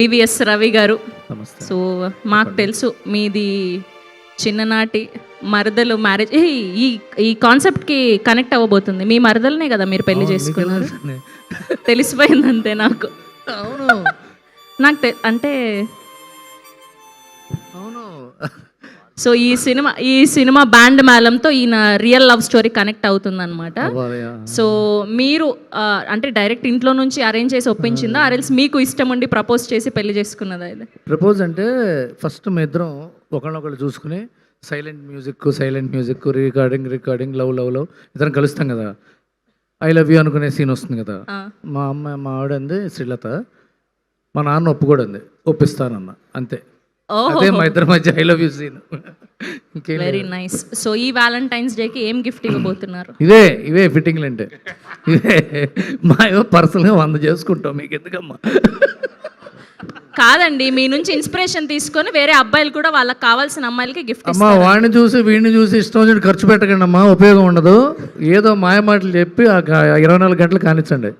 TVS Ravi గారు. నమస్తే. So మాకు తెలుసు మీది చిన్ననాటి మరదలు మ్యారేజ్. ఈ ఈ కాన్సెప్ట్కి కనెక్ట్ అవ్వబోతుంది. మీ మరదలనే కదా మీరు పెళ్లి చేసుకున్నారు. తెలిసిపోయింది అంతే నాకు. అవును నాకు అంటే అవును సో ఈ సినిమా బ్యాండ్ మేళంతో ఈయన రియల్ లవ్ స్టోరీ కనెక్ట్ అవుతుంది అనమాట. సో మీరు అంటే డైరెక్ట్ ఇంట్లో నుంచి అరేంజ్ చేసి ఒప్పించిందా, ఆర్ఎల్స్ మీకు ఇష్టం ఉండి ప్రపోజ్ చేసి పెళ్లి చేసుకున్నదా? ఇది ప్రపోజ్ అంటే ఫస్ట్ మీ ఇద్దరం ఒకళ్ళనొకళ్ళు చూసుకుని సైలెంట్ మ్యూజిక్ రికార్డింగ్ లవ్ ఇద్దరం కలుస్తాం కదా. ఐ లవ్ యూ అనుకునే సీన్ వస్తుంది కదా. మా ఆవిడ అంది శ్రీలత, మా నాన్న ఒప్పుకోడండి, ఒప్పిస్తానన్న, అంతే. అదే మా ఇద్దరి మధ్య I love you seen. Very nice. So ఈ వ్యాలంటైన్స్ డేకి ఏం గిఫ్ట్ ఇవ్వబోతున్నారు? ఇవే ఫిట్టింగ్లు అంటే ఇవే మా పర్సనల్గా 100 చేసుకుంటాం, మీకు ఎందుకమ్మా? కాదండి, మీ నుంచి ఇన్స్పిరేషన్ తీసుకొని వేరే అబ్బాయిలు కూడా వాళ్ళకి కావాల్సిన అమ్మాయిలకి గిఫ్ట్ అమ్మా. వాడిని చూసి వీడిని చూసి ఇష్టం వచ్చి ఖర్చు పెట్టకండి అమ్మా, ఉపయోగం ఉండదు. ఏదో మాయ మాటలు చెప్పి 24 గంటలు కానిచ్చండి.